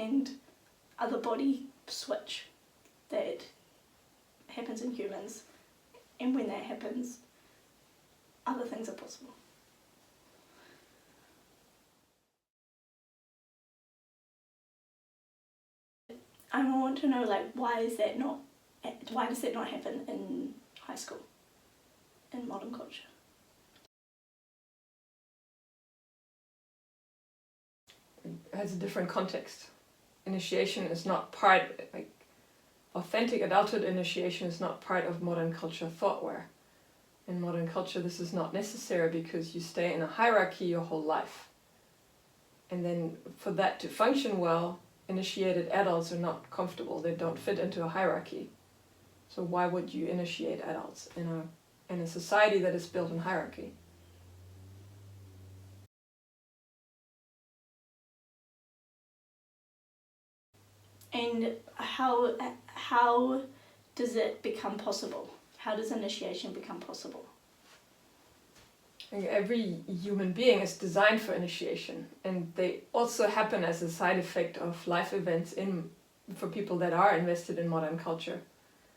and other body switch that happens in humans, and when that happens, other things are possible. I want to know, like, why does that not happen in high school, in modern culture? It has a different context. Initiation is not part, like, authentic adulthood initiation is not part of modern culture thoughtware. In modern culture, this is not necessary because you stay in a hierarchy your whole life. And then for that to function well, initiated adults are not comfortable. They don't fit into a hierarchy. So why would you initiate adults in a society that is built in hierarchy? And how does it become possible? How does initiation become possible? I think every human being is designed for initiation, and they also happen as a side effect of life events for people that are invested in modern culture.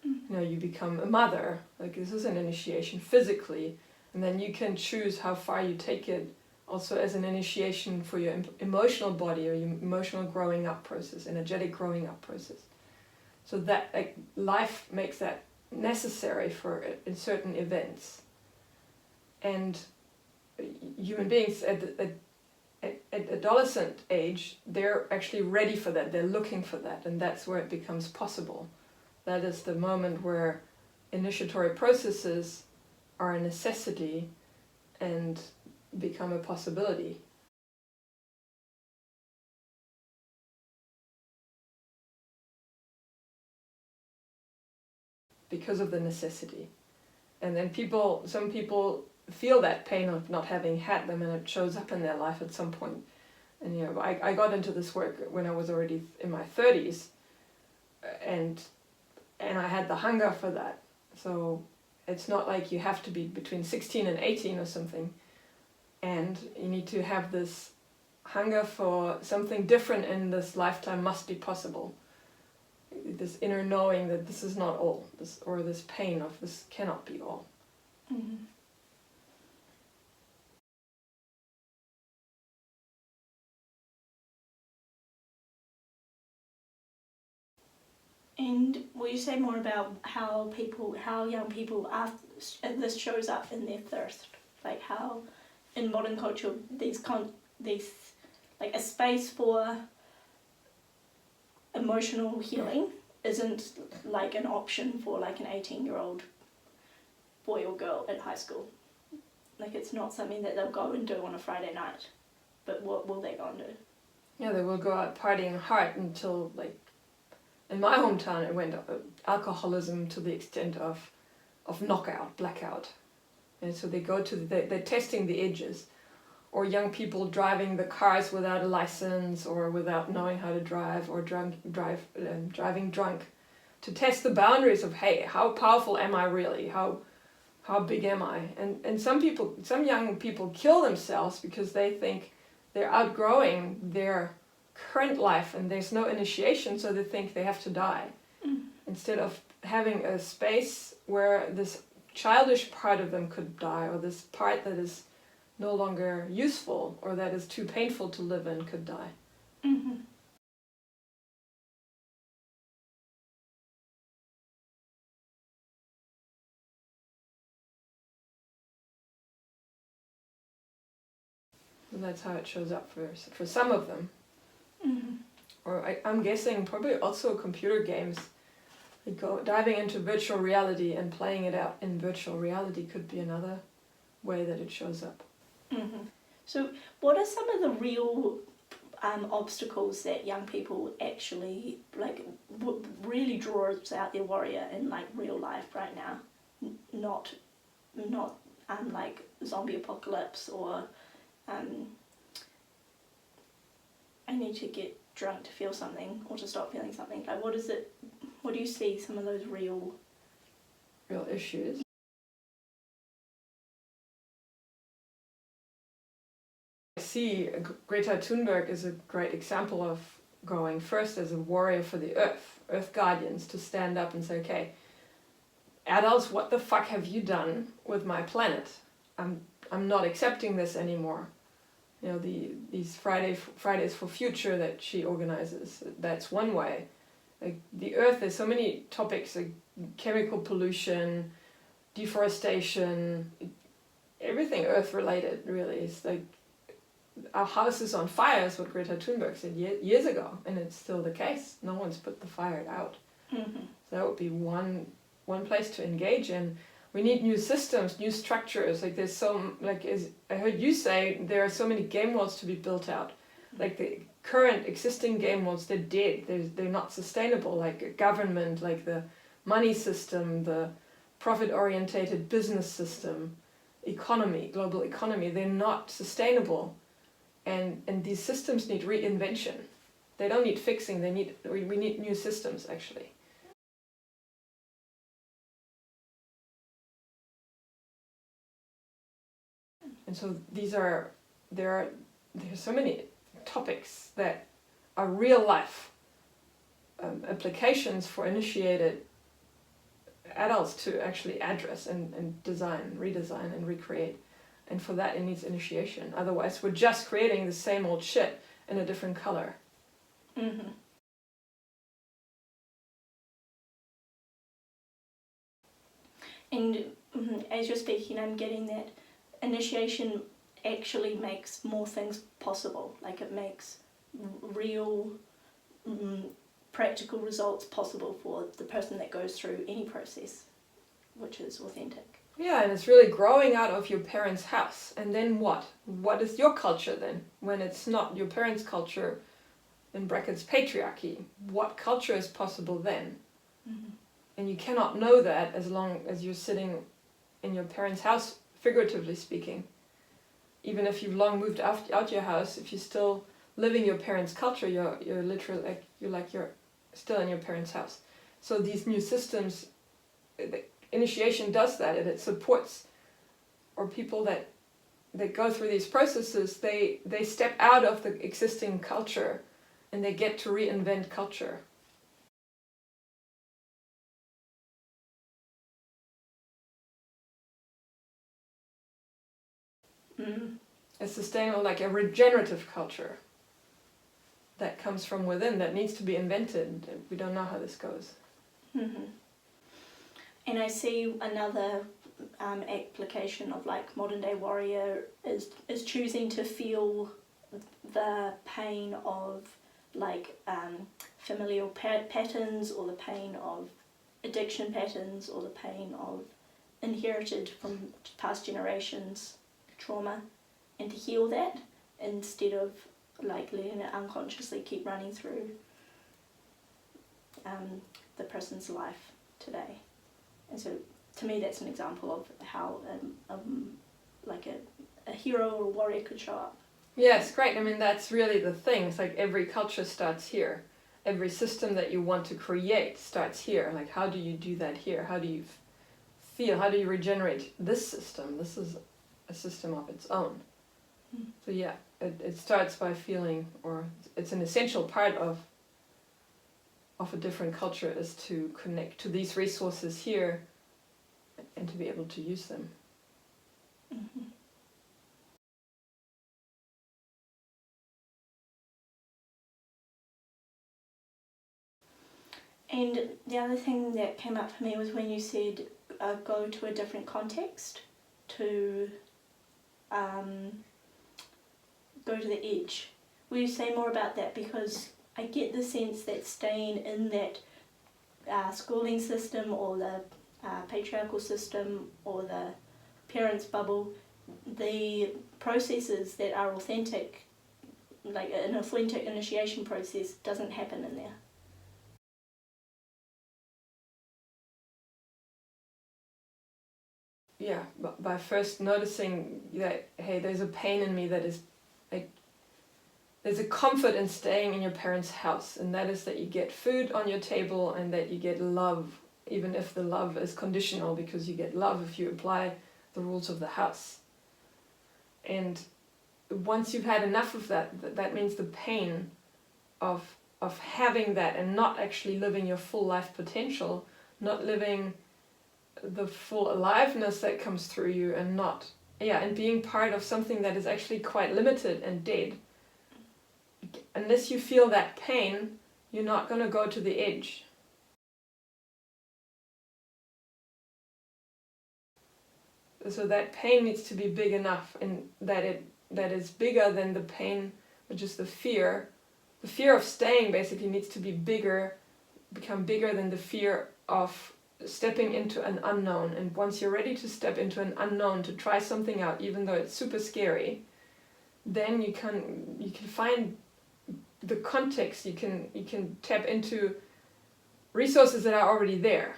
You know, you become a mother, like this is an initiation physically, and then you can choose how far you take it also as an initiation for your emotional body or your emotional growing up process, energetic growing up process. So that, like, life makes that necessary for in certain events. And human beings at adolescent age, they're actually ready for that, they're looking for that, and that's where it becomes possible. That is the moment where initiatory processes are a necessity and become a possibility. Because of the necessity. And then some people feel that pain of not having had them, and it shows up in their life at some point. And you know, I got into this work when I was already in my 30s, and I had the hunger for that. So it's not like you have to be between 16 and 18 or something, and you need to have this hunger for something different in this lifetime must be possible. This inner knowing that this is not all, this pain of this cannot be all. Mm-hmm. And will you say more about how young people this shows up in their thirst, like how in modern culture these like a space for emotional healing isn't like an option for like an 18-year-old boy or girl at high school. Like it's not something that they'll go and do on a Friday night. But what will they go and do? Yeah, they will go out partying hard until, like, in my hometown it went alcoholism to the extent of knockout, blackout. And so they go to, they're testing the edges. Or young people driving the cars without a license or without knowing how to drive, or driving drunk, to test the boundaries of, hey, how powerful am I really? How big am I? And some young people kill themselves because they think they're outgrowing their current life and there's no initiation, so they think they have to die. Instead of having a space where this childish part of them could die, or this part that is no longer useful or that is too painful to live in could die. Mm-hmm. And that's how it shows up for some of them. Mm-hmm. Or I'm guessing probably also computer games. Diving into virtual reality and playing it out in virtual reality could be another way that it shows up. Mm-hmm. So what are some of the real obstacles that young people actually like really draws out their warrior in like real life right now? Not like zombie apocalypse or I need to get drunk to feel something or to stop feeling something. Like what is it? What do you see some of those real issues? I see Greta Thunberg is a great example of going first as a warrior for the earth guardians, to stand up and say, okay, adults, what the fuck have you done with my planet? I'm not accepting this anymore. You know, these Fridays for Future that she organizes, that's one way. Like the earth, there's so many topics, like chemical pollution, deforestation, everything earth related really. It's like our house is on fire is what Greta Thunberg said years ago, and it's still the case. No one's put the fire out. Mm-hmm. So that would be one place to engage in. We need new systems, new structures. Like there's as I heard you say, there are so many game worlds to be built out. Like the current existing game worlds, they're dead. They're not sustainable. Like a government, like the money system, the profit-orientated business system, economy, global economy, they're not sustainable. And these systems need reinvention. They don't need fixing. We need new systems actually. And so there's so many topics that are real life applications for initiated adults to actually address and design, redesign and recreate. And for that it needs initiation. Otherwise we're just creating the same old shit in a different color. Mm-hmm. And as you're speaking, I'm getting that initiation actually makes more things possible. Like it makes real practical results possible for the person that goes through any process, which is authentic. Yeah, and it's really growing out of your parents' house. And then what? What is your culture then? When it's not your parents' culture, in brackets patriarchy, what culture is possible then? Mm-hmm. And you cannot know that as long as you're sitting in your parents' house, figuratively speaking. Even if you've long moved out your house, if you're still living your parents' culture, you're literally you're still in your parents' house. So these new systems, the initiation does that, and it supports, or people that go through these processes, they step out of the existing culture and they get to reinvent culture. Mm-hmm. A sustainable, like a regenerative culture that comes from within, that needs to be invented. We don't know how this goes. Mm-hmm. And I see another application of like modern day warrior is choosing to feel the pain of like familial patterns, or the pain of addiction patterns, or the pain of inherited from past generations trauma, and to heal that instead of like letting it unconsciously keep running through the person's life today. And so to me that's an example of how like a hero or a warrior could show up. Yes, great. I mean, that's really the thing. It's like every culture starts here. Every system that you want to create starts here. Like, how do you do that here? How do you feel? How do you regenerate this system? This is a system of its own. Mm. So yeah, it starts by feeling, or it's an essential part of a different culture, is to connect to these resources here and to be able to use them. Mm-hmm. And the other thing that came up for me was when you said go to a different context, to go to the edge. Will you say more about that? Because I get the sense that staying in that schooling system, or the patriarchal system, or the parents' bubble, the processes that are authentic, like an authentic initiation process, doesn't happen in there. Yeah, by first noticing that, hey, there's a pain in me that is, like, there's a comfort in staying in your parents' house, and that is that you get food on your table and that you get love, even if the love is conditional, because you get love if you apply the rules of the house. And once you've had enough of that, that means the pain of of having that and not actually living your full life potential, not living the full aliveness that comes through you, and being part of something that is actually quite limited and dead. Unless you feel that pain, you're not going to go to the edge. So that pain needs to be big enough, and that is bigger than the pain, which is the fear. The fear of staying basically needs to be become bigger than the fear of stepping into an unknown. And once you're ready to step into an unknown, to try something out, even though it's super scary, then you can find the context. You can tap into resources that are already there.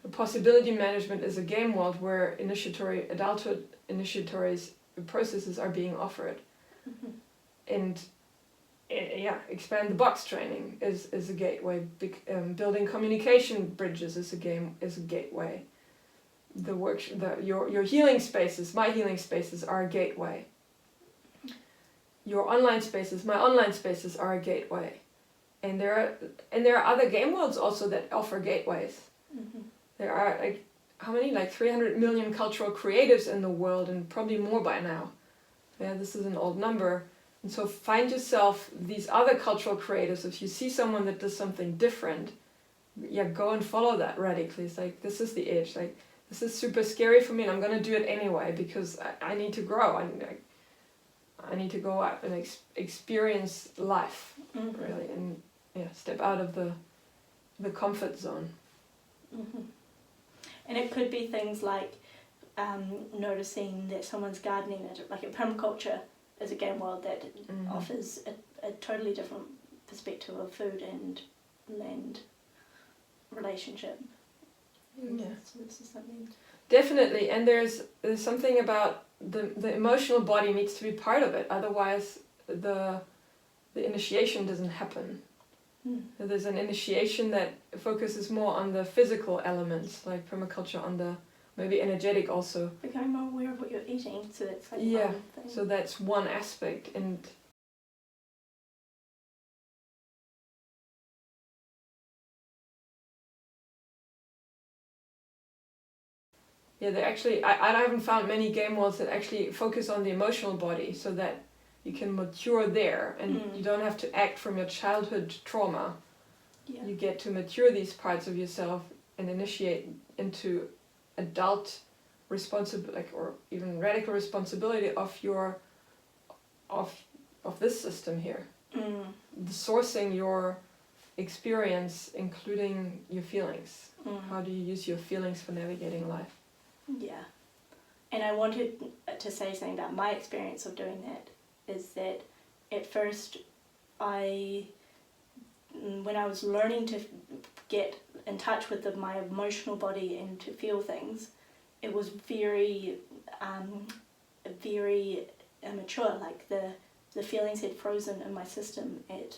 The possibility management is a game world where adulthood initiatory processes are being offered. And expand the box training is a gateway. Building communication bridges is a gateway. Your healing spaces, my healing spaces, are a gateway. Your online spaces, my online spaces, are a gateway. And there are other game worlds also that offer gateways. There are how many? 300 million cultural creatives in the world, and probably more by now. Yeah, this is an old number. And so find yourself these other cultural creatives. If you see someone that does something different, go and follow that radically. It's this is the edge. This is super scary for me, and I'm going to do it anyway because I need to grow. I need to go out and experience life, really, and step out of the comfort zone. And it could be things like noticing that someone's gardening, like a permaculture is a game world that offers a totally different perspective of food and land relationship. Yeah. So this is something. Definitely, and there's something about the emotional body needs to be part of it. Otherwise, the initiation doesn't happen. There's an initiation that focuses more on the physical elements, like permaculture on the maybe energetic also. Becoming more aware of what you're eating, so that's one thing. So that's one aspect, and they actually I haven't found many game worlds that actually focus on the emotional body, so that you can mature there, and you don't have to act from your childhood trauma. You get to mature these parts of yourself and initiate into adult responsibility, or even radical responsibility of this system here. Sourcing your experience, including your feelings. How do you use your feelings for navigating life? Yeah. And I wanted to say something about my experience of doing that, is that at first when I was learning to get in touch with my emotional body and to feel things, it was very immature. Like the feelings had frozen in my system at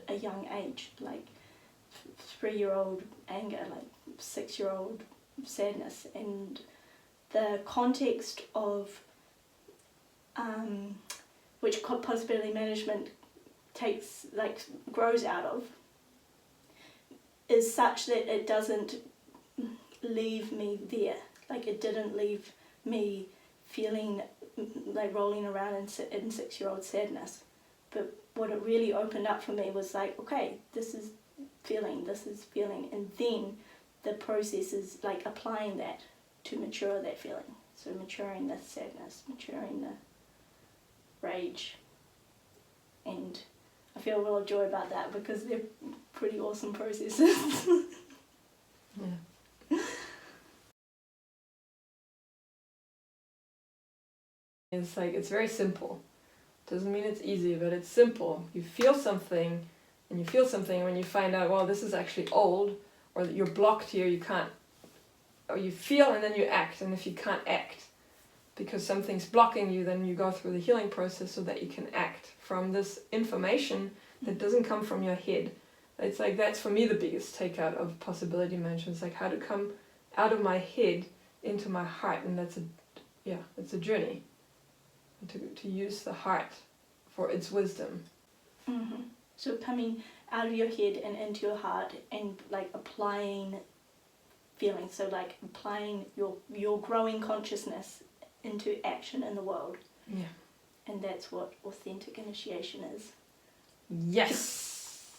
a young age, like 3-year-old anger, like 6-year-old sadness, and the context of which possibility management grows out of is such that it doesn't leave me there. Like, it didn't leave me feeling like rolling around in 6-year-old sadness. But what it really opened up for me was like, okay, this is feeling, and then the process is like applying that to mature that feeling. So maturing the sadness, maturing the rage. And I feel real joy about that because they're pretty awesome processes. It's very simple. Doesn't mean it's easy, but it's simple. You feel something, and when you find out, well, this is actually old, or that you're blocked here, you can't, or you feel and then you act, and if you can't act because something's blocking you, then you go through the healing process so that you can act from this information that doesn't come from your head. It's like, that's for me the biggest takeout of possibility management. It's like how to come out of my head into my heart, and it's a journey. to use the heart for its wisdom. Mm-hmm. So coming out of your head and into your heart and like applying feelings, so like applying your growing consciousness into action in the world. Yeah. And that's what authentic initiation is. Yes.